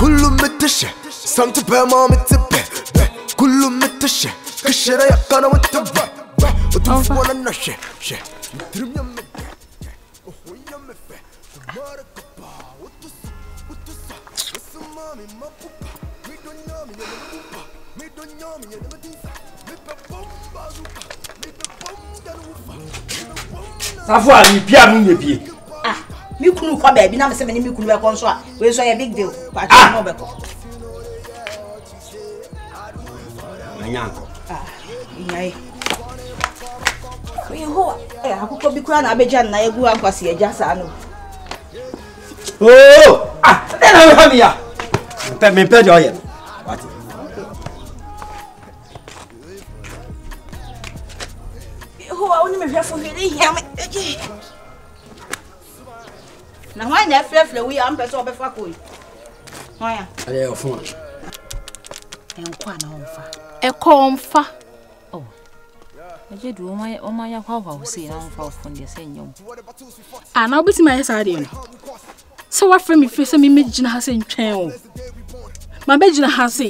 كله متشة سنت بما متبه كله متشة كشرة يقنا متبه وتوف ولا نشة شة ترم يم وهو يم فه مارك با وتوس وسمامي ما بوبا ميدونيا مي ينبوبا ميدونيا مي ينبديسا ميببومبا زوبا ميببومبا نوفا Safo ali pia mu nyebie. Ah, mi kunu kwa baby na me se me ni mi kunu be kon so a. We so a big deal. Kwa no be ko. Manyanko. Ah, nyai. We ho akoko bi kura na abeja na egu akwase eja sa no. Oh! Ah, then I have ya. Me pay the oil. What? Ho a oni me hwefo hwele hia me. Na why na flefle we am person obefa koi. Hoya. Ale o fun. Enkwa na onfa. Ekomfa. Oh. Eje du o ma ya kwa kwa usi na onfa ofun de senyom. Ah, na obiti ma yesa de no. So what for me face me megina ha se ntwen o. Ma begina ha se.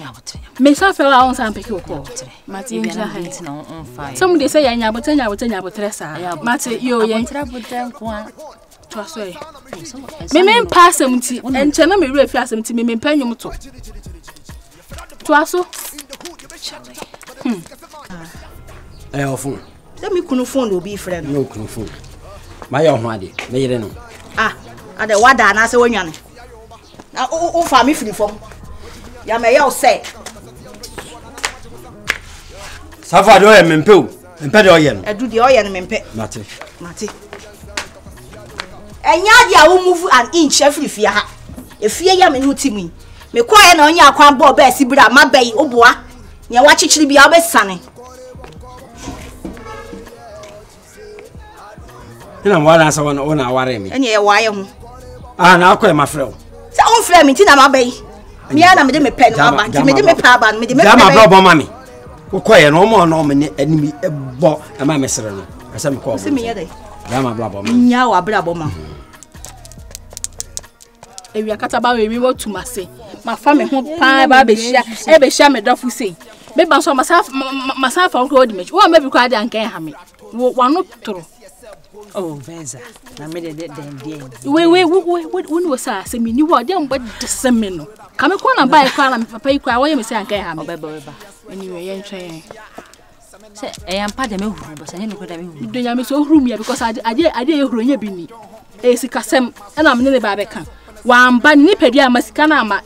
Ya botre. Me sa fe la on san peke ko. Mati ngina ha nti na onfa. Some dey say ya nya botre sa. Mati yo ye botre botre kwa. To so e. Me pass am ti enche na me re fi asem ti me pa nyum to. To aso. O fun. Se mi kunu phone obi friend. No kunu phone. Ma ya ho ade. Me yire no. Ah, ade wada na se wonwane. Na o fa mi firi fom. Ya me ya o say. Safo de o ye mempe o. Mempe de o ye no. Edu de o ye no mempe. Mate. Enya dia wo move an inch afiri fia ha. Efie ya me no timi. Me kwae na onya akwan bo ba sibira mabai oboa. Nya wa chichiri bia obesane. Ina mwala sa wona aware mi. Enya ye waye ho. Ah, na akwa ma frɛ. Se on frɛ mi ti na mabai. Mi ana me de me pen aba, ti me de me pa aba, me de me. Ja ma bro mami. Ko koye no mo no me animi ebo e ma mesere no. Asa me ko. Se me ye dey. Ja ma bro mami. Nya wa bra ma. Ewia kata ba we mi wotumase. Ma fa me ho pa ba be hia me dofo sei. Me ba so masafa onko di me. Wo ma bi kwa de ankan ha me. Wo no toro. Oh, Venza. Na me de We when was say me ni wo de mbo de seme no. Ka me kwa na ba kwa na papa yi kwa wo ye me say ankan ha me. Beba. Anyway, ye ntwen. Se ampa de me huru bo se ne ko de me huru. Do nya me so huru me because ade ye huru nya bi ni. E sikasem na me ne ba be kan. Wamba ni pedia masika na ama.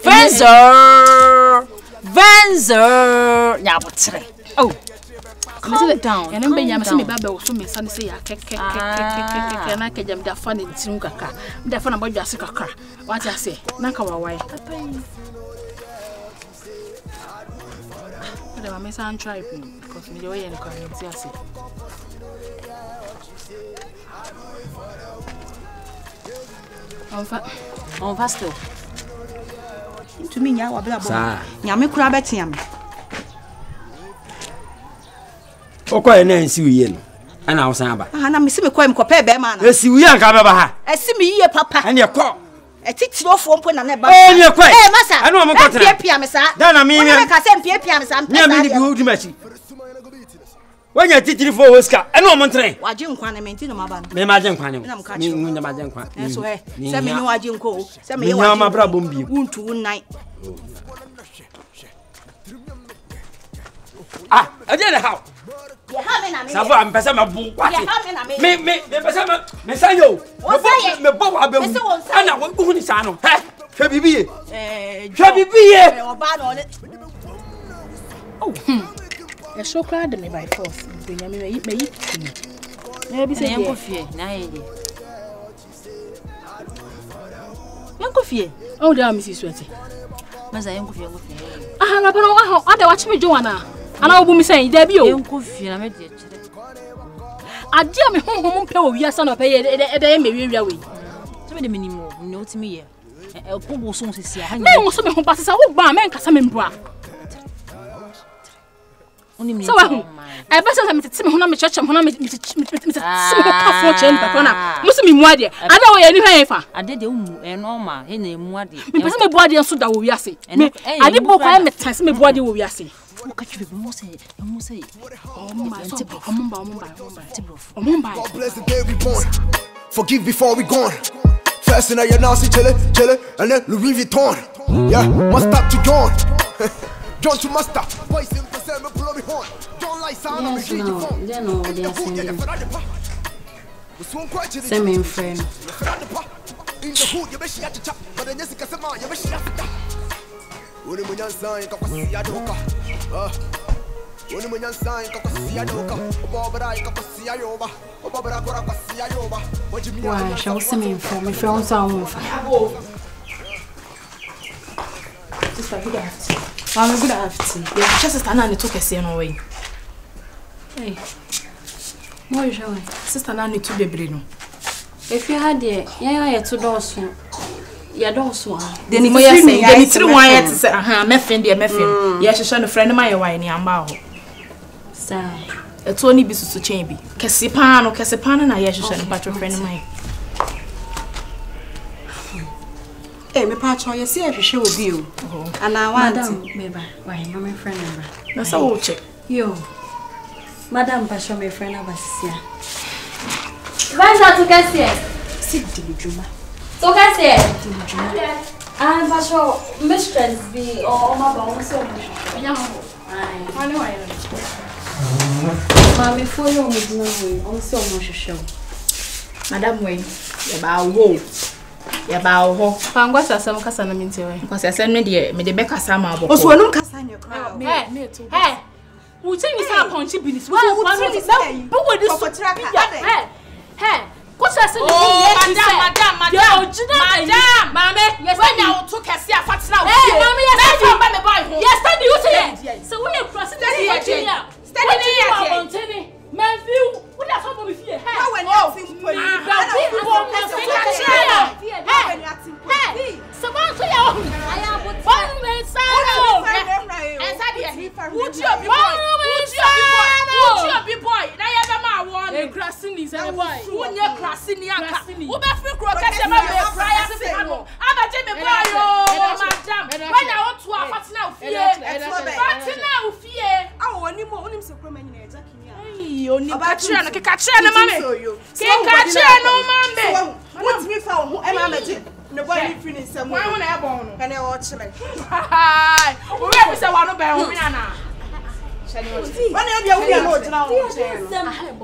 Venza. Ya botre. Oh. Calm down. And then you me baba so me san say ya keke na ka jam da fa ne tin kaka. Da fa na bodwa se kaka. What I say? Na ka wawai. But I miss an try because me the way you can see. On va still. To me nya wa bla bo. Nya me kura betia me. Okoye na nsi wiye no. Ana awsan aba. Ah na me se me koy me kope be ma na. Esi wiye anka baba ha. Esi me yiye papa. Ene ko. Etitirofo mpo na ba. Ene ko. Masa. Ene o mo kotra. Pia me sa. Da na me. Me ka se pia me sa. Me me bi hudi machi. Wanya titirifo woska. Ene o mo ntren. Waje nkwa na menti no maba no. Me ma je nkwa ne. Me me ma je nkwa. So se me ni waje nkwa o. Se me ye waje. Me ma bra bombi. Untu unai. Ah, ajele how? Ye ha me na me. Savo am pese me bu kwati. Ye ha me na me. Me pese me sanyo. Me bo wa be mu. Ana wo hu ni sa no. He, hwe bibiye. Hwe bibiye. O ba no le. Oh. Ya shokra de me by force. Do nya me yi. Na bi se ye ko fie na ye de. Yanko fie. Oh, there Mrs. Sweaty. Maza yanko fie. Ah, na pano ah, ade wa chime Joanna. Ana obu mi say there bi o. Yanko fie na me de kire. Ade me honhom mpe wo wiasa na pe ye de me wiawia we. So me de minimo, ne otimi ye. E ko bo so sisi ha. Me wo so me ho pasesa wo gba me nkasa me mbua. Oni mi. So wa hu. I better than me to see me church and me to Must be more dear. I know any fa. I did you and Oma in a muddy. Because my body and so that we are saying. I did book I met time my body we are saying. God bless the day we born. Forgive before we gone. First in your nasty chile, and then Louis Vuitton. Yeah, must stop to John. John to master. Voice him to say me blow me horn. John like sound of me heat the phone. They know they are sending. Send me friend. In the hood, you wish you had to chop, but then Jessica Sama, you wish you had to die. When you man sign, Kakasi Adoka. When you man sign, Kakasi Adoka. Barbara, Kakasi Ayoba. Barbara, Kakasi Ayoba. What you mean? Why shall send me friend? My friends are on fire. Sister, good afternoon. I'm good afternoon. Yeah, just stand and talk a scene away. Hey, what is your way? Sister, I need to be brino. If you had it, yeah, 2 doors. Yeah, doors one. Then you say, yeah, it's 3 1 to say, Meffin, dear Meffin. Yes, she's a friend of my wine in Ambao. Sir, it's only business to change. Cassipan, and I yes, she's a patron friend of mine. Hey, me patch on you see if you show with you. And I want Madam, why, my friend number. That's a whole check. Yo, Madam Pasha, my friend of Basia. Where's that to get here? Sit to the Juma. So get here. I'm Pasha, mistress be or my bone so much. I know I know. Mammy, for you with no way, on so much show. Madam Wayne, about woe. Yaba ho Pangwa sasa mkasa na minti we. Because I send me the back asama abo. Oso no mkasa in your crowd. Hey. Uche mi sa ponchi binis. But what this Hey. Kosa se madam. Yo, mame. Yes, when you took a see a fat now. Hey, mame, yes, me boy. Yes, stand you say. So we cross it here. Stand here. Man view. We na so be fear. How when you think for you. So go to your own. I am one man sano. And said would you be boy? Na ya be ma won. E krasini is a boy. Won ye krasini aka. Wo be free kro ka se ma be prayer se no. Abaje me boy yo, madam. When I want to afatina ofie. Afatina ofie. Awo oni mo onim se kro ma nyina eja kinia. Oni kachira no kachira no mame. Kachira no mame. What me fa ho e ma meje. No boy ni free ni sem. Why won e bon no? Kan e o chire. Hi. We be say wa no be ho mi na. When you be a no jina o chire.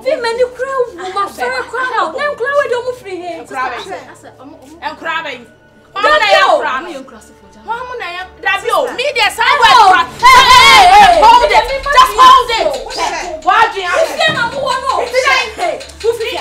Fi many crowd ma fere crowd. Nem crowd we do mu free here. Em crabbing. Mama na ya Dabio, me there somewhere. Hey, hold it. Just hold it. Why do you have to get my one? Hey, who feel?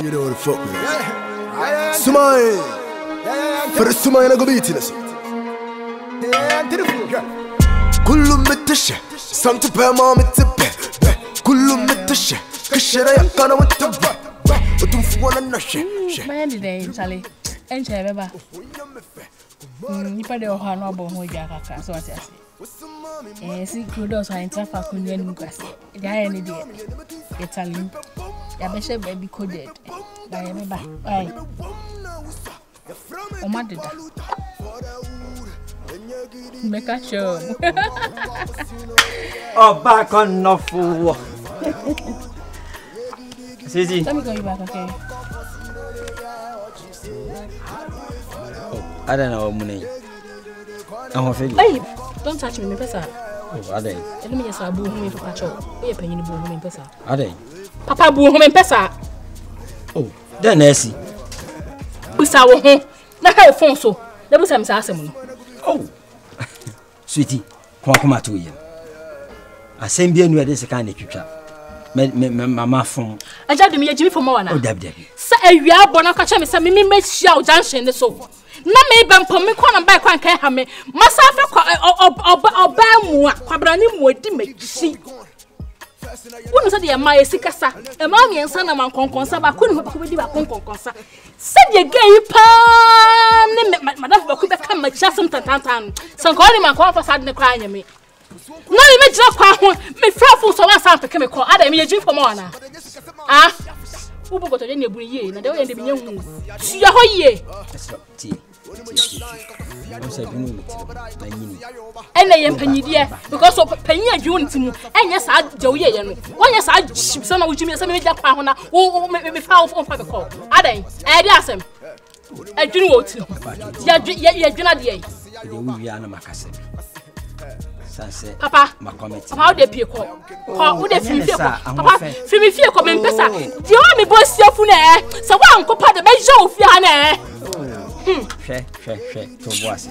You know what the fuck with us. Sumai for the Sumai na go beat this. Kullu mitashe Santa Pema mitipe Kullu mitashe Kishera yakana witipe Utumfu wana nashe Mayandi de Charlie enche beba nipa de ohano abo ho ja kaka so ati ase si kudos ha intafa kunye ni kwase dia ya ni de Italy ya be she baby coded da ya beba ai o ma deda make a show back on no fool Sisi let me go you back okay I don't know money. I'm feeling. Hey, don't touch me, pesa. Oh, I don't. Let me just abu home for catch up. We penny bu home pesa. I don't. Papa bu home pesa. Oh, then Nessie. Pesa wo ho. Na ka phone so. Le bu sam sa asem no. Oh. sweetie kwa to ye asem bi enu e de sika na twitwa me mama fon aja de me yejimi fo mo wana o dab sa awia abona ka che me sa me mehia o junction ne so na me ba mpom me kwa na ba kwa nkan ha me masafa kwa oba mu a kwabra ni mu odi magisi wonu sa de ma esika sa e ma mi ensa na man konkonsa ba ko ni ba ko be di ba konkonsa sa de gay pa ne madam ba ko be kan ma jasam tantan san ko ni man ko fa sa de kwa anya me na me jira kwa ho me frafo so wa sa peke me ko ada me yeji fo mo na ah ubu goto ne ebu ye na de o ye de bi nyahu su ya ho ye ti o se bi no mi ti na nyini ene ye mpanyidie because panyi adwu ntimu enye sa je wo ye no wonye sa shibsa na wujimi se me jira kwa ho na me fa o fa be ko ada e di asem adwunu wo ti ya dwuna de ye de wo wi ana makase Papa, how they pay call? How would they feel? Papa, feel feel come in pesa. Do you want me boss your phone? So one could put the measure of your to boss.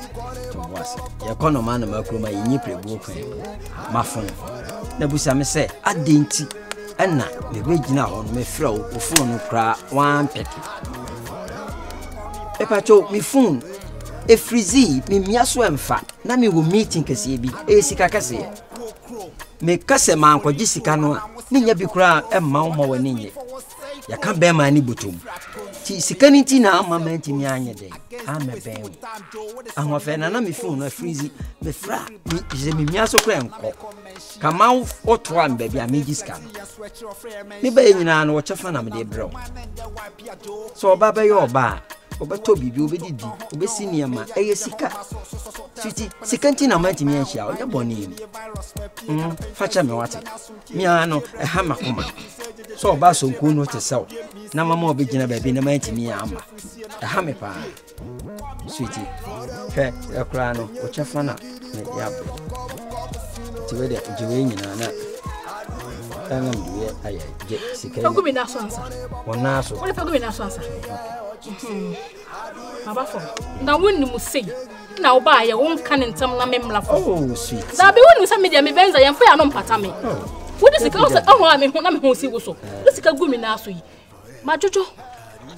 Your corner man of Macroma, you need to book my phone. The bush, I say, I didn't. And now, the regional on me throw or phone cry 1 petty. Pepper told me phone. E frizi mi miaso emfa na me wo meeting kese bi e sika kese me kase ma anko gisika no a ni nya bi kura emma wo ma wani nye ya kan be ma ni botom ti sika ni ti na ama ma ntimi anye de ame ben ahwofe na me phone na frizi me fra mi je mi miaso kura enko kama wo to am be bia me gisika me ba nyina no wo chefa na me de bro so baba yo ba obeto bibi obedidi obesi niama eye sika sweetie sika nti na manti mi anhia o de boni facha me wate mi ano e ha makoma so oba so nku no te saw na mama obegina ba bi na manti mi ama e ha me pa sweetie fe e kra no o chefa na me ya bo ti we de jiwe nyina na tanga mbiye aye je sika pagumi na so ansa wona so wona pagumi na so ansa Mabafo na wonni mu sei na wo ba ye won kan ntam na memlafo oh sweet da be wonni sa media me benza yemfa ya no mpata me wodi sika o se ho a me ho na me ho si wo so wodi sika gumi na so yi majojo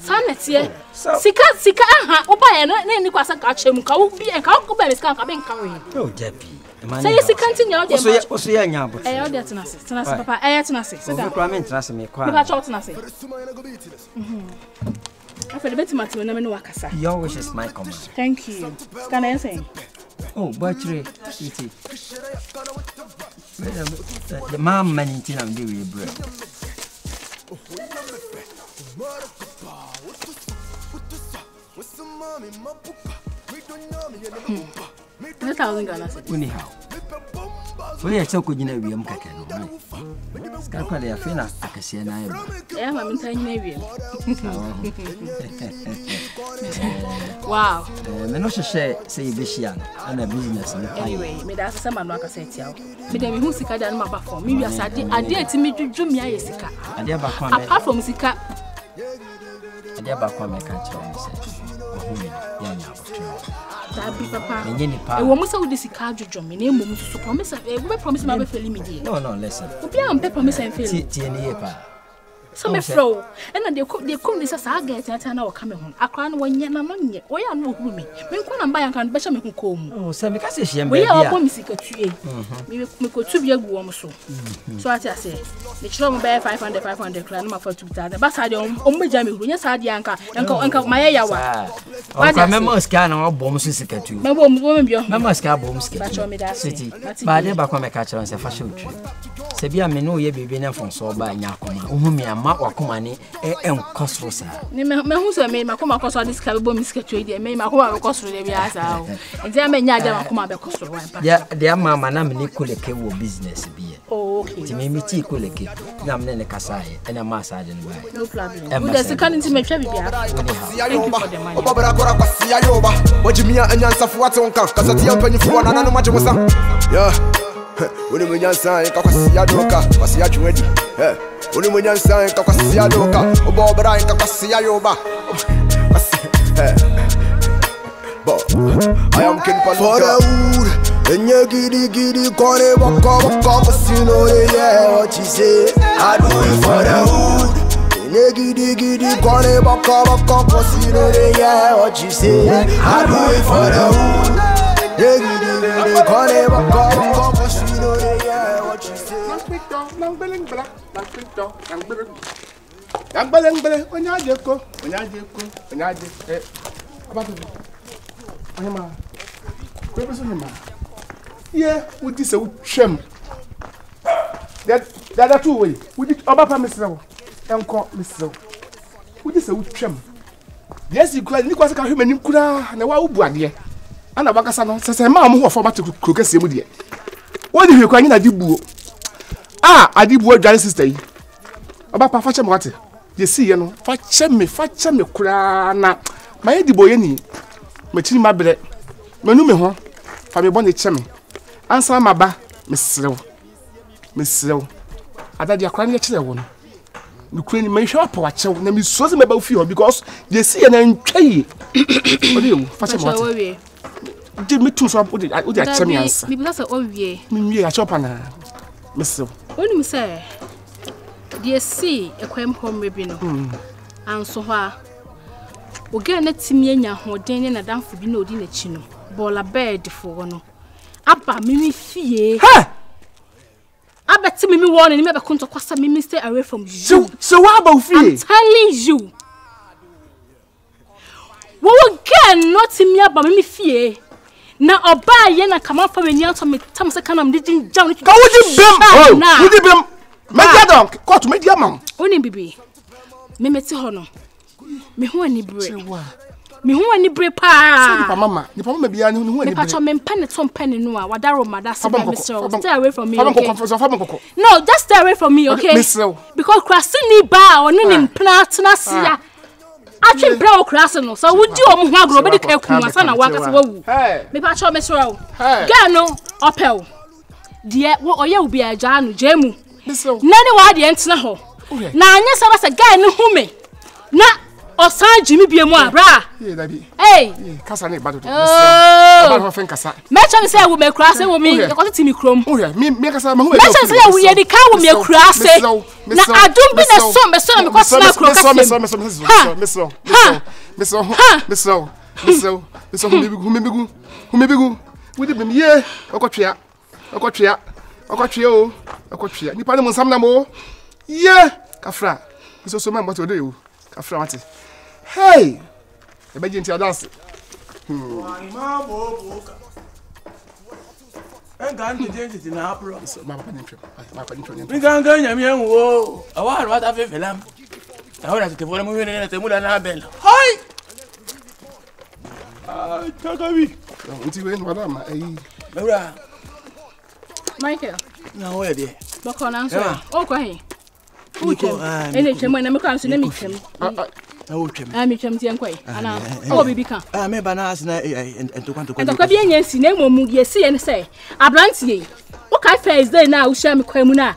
sa netie sika aha wo ba ye na ni kwasa ka chemu ka wo bi en ka wo ba me sika ka be nka we oh jabi say sika ntinya o de oso ya nya abo o de tenase papa tenase sika o kwa me tenase me kwa papa cho tenase I feel a bit matter when I'm in Wakasa. Your wish is my command. Thank you. Can I say? Oh, battery. The mom managing and do bread. Anyhow. We are so good in a room, Kakan. Scalpa de Afina, I can see an eye. I'm telling you. Wow. Menosha say Bishian and a business. Anyway, me that's some man waka say tell. Me dem who sika dan ma ba for me wiasa ade ati me dwudwu me aye sika. Ade ba kwa me. Apart from sika. Ade ba kwa me kan tell me say. Ohumi ya nya abotro. That be papa. Enye ni pa. E wo mo say we sika dwudwu me na emom so promise we promise ma be feli me die. No, listen. Obi am be promise en feli. Tie ni ye pa. So me fro and they come this sa get na wo come ho akra no wonye na no nye wo ya no ohuru me nko na mba yan kan be sha me ho kom oh se me ka se hie mba bia wo ya ko misika tue me ko tu bia gu wo mo so ati ase le chiro mo be 500 kra na ma fa 2000 ba sa de o mbeja me huru nya sa de anka ma ya yawa o ka me mo ska na wo bom so sika tue me bom bio me mo ska bom sika tue ba de ba kwa me ka chiro se fa sha otwe se bia me no ye bebe na fon so ba nya akoma ohumi ama wakoma ni enkosro sa ni me hu so me makoma kosro dis ka bebo miska tue de me makoma be kosro de bia sa o enti ame nya de makoma be kosro wan pa ya de ama na me ni koleke wo business bia oh okay ti me ti koleke na me ne kasa ye ena ma sa de no ba no problem we de sika nti me twa bibia obabra kora kwasi ayoba wajimia anyansafu ate onka kasati ya mpanyifo na nanu majemusa yeah Uni munyansa enka kwasi ya doka kwasi ya chwedi Uni munyansa enka kwasi ya doka obabra enka kwasi ayoba I am king for the wood And you giddy, call it walk, cause you know they hear what you say. I do it for the hood. And you giddy, call it walk, cause you know they hear what you say. I do it for the hood. You giddy, call it walk, cause you know they hear what you say. Yeah, with this shame. That are two ways. We did Obapa Mr. Uncle Mr. With this shame. Yes, you could Nicholas Human Kura and a wild boy. And a Bacasano says a mamma who format to cook a semudia. What if you crying at Dibu? Ah, I did work, sister. Obapa Fatcham water. You see, you know, Fatcham me, Kurana. My Eddie Boyeni. Machine my bread. Menume, for me, bonnet chummy. Answer my ba, Miss Slow. I thought you're crying at one. You couldn't make sure to watch out, and Miss Susan about fear because they see an entry. What do you, Fatcham? Give me two so I would tell me answer. Maybe that's all ye. Me, a chop on her. Miss When you say, dear see a crime home ribino, and so far. O get na timi anya hoden na dan fobi na odi na chi no bola bed for no aba mimi fie ha aba timi mi won ni me be konto kwasa mimi stay away from you so what about fie I'm telling you wo get no timi aba mimi fie na oba ye na kama fa meni anto me tam se kana me din jam ka wodi bem wodi bem me gadon court me dia mam oni bibi me meti ho no me ho ani bre pa nipa mama bia ni ho ani bre me pacho me mpane to mpane no a wadaro mada se me stay away from me no just stay away from me okay because crasini ba oni ni mpna na sia atwe bra o crass no so wudi o mo ho agro be de ka ku asa na waka se wawu me pacho me sro ga no opel de wo oye obi aja no jemu nani wa de entina ho na anya se ba se ga ni hume na osan jimi biemu abra eh kasa ne bado aba ho fen kasa me chan say wo me kura say wo mi e ko timi krom me kasa ma ho me chan say wo ye di ka wo me kura say na adum bi na so me so me ko sna kro kasa me humebegu we de bim ye okotwea o nipa ne mo nsam na mo ye kafra so ma mboto de o kafra wate hey e be jinti adase ma boka enga ndi jinti na apro ma papa ni mi ganga nyame enwo awaro wata fefelam awara tete mu wene na temu da na bel hai kakabi nti we madam mewra Michael na wo ye de boko na so o ko hin ene twem na me kan so na me twem me twem tie nkwai ana o bibi kan me bana asna entokwanto ka bi anya si na momu ye si ye ne say abrantie o kai first day na wo sha me kwai mu na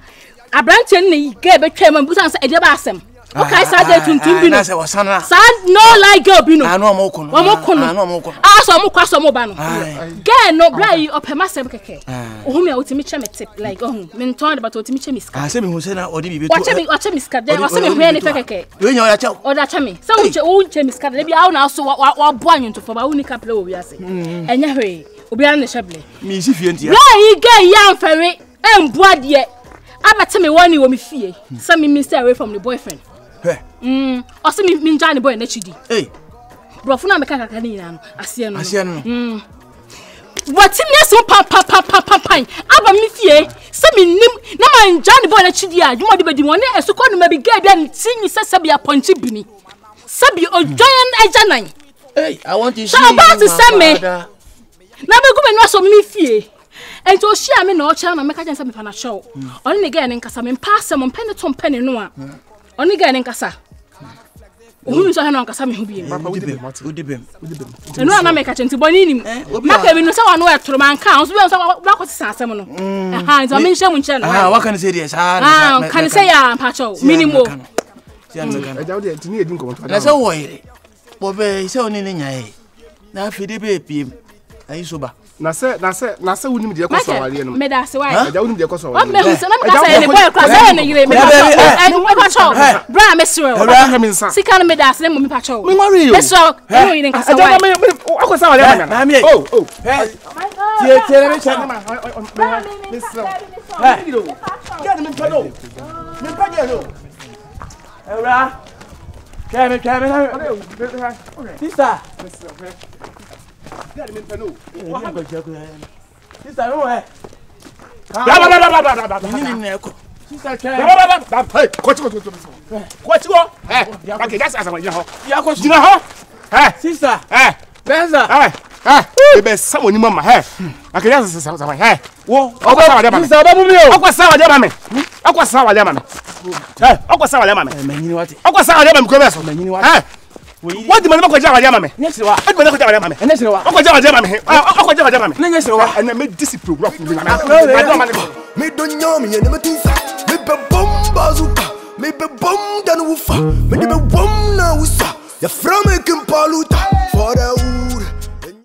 abrantie ne ga be twem bu san say e de ba asem o kai sa de tuntum bi no sa no like girl bi no anu mo kono aso mo kwaso mo ba no girl no brai opema sem keke o hu me o timi cheme tip like oh me nton de ba to timi cheme ska se me hu se na odi bibi to o cheme ska de o se me hu ne keke we nya o ya cha o da cheme se o cheme ska de bia o na so wa bo anyu to for ba uni kaple o wiase enya hwe obi an ne sheble mi si fie ntia brai girl ya mfere emboa de abate me woni wo me fie se me stay away from the boyfriend o se mi njani boy na chidi brofo na meka kaka ni na no asie no wati mi so pa aba mi fie se mi nim na ma njani boy na chidi a dwuma de bedi woni esuko no ma bi ga bia tinyi se bia ponchi bini se bi ojoyen ajanan I want to see so about to send me na be go me no so mi fie enti o hia me na o kya na meka jense me pa na show oni ne ga ne nkasa me pa asem mpene to mpene no a oni ga ne nkasa ohun so ha no nkasa me hu bi udibem eno ana meka chenti boni nim maka bi no se wa no etoro man kan so bi so wa ko tisa asem no aha nti o me nhye mu nche no wa kan say dey sa kan say ya pa cho minimo eja wo de tini edin ko to na se wo yire bo be se oni ne nyae na afide be piem ayi so ba Na se woni me de koso awale no. Me da se why? Eja woni me de koso awale. What me who say na me ka say ni boy class say na yire me ka. Eh me pa cho. Bra me sure. Sika na me da se na mo me pa cho. Me worry you. Me sure no yire ka say why. Eja me akosa awale na. Oh. Tie me check na. Me sure. Get me pado. Me pado no. Ewra. Kame. Okay. Sister. Get me pado. What happened? Sister, no way. Sister, hey, okay, that's as I want. Sister, Benza, baby, someone in mama, hey, okay, that's as I want. Hey, whoa, what the man go jawa jama me next wa e go jawa jama me next wa o go jawa jama me o go jawa jama me next wa and me discipline rough me na me don nyom ye me tufa me be bomba zuka me be bom dan wufa me be bom na wusa ya from e kim palu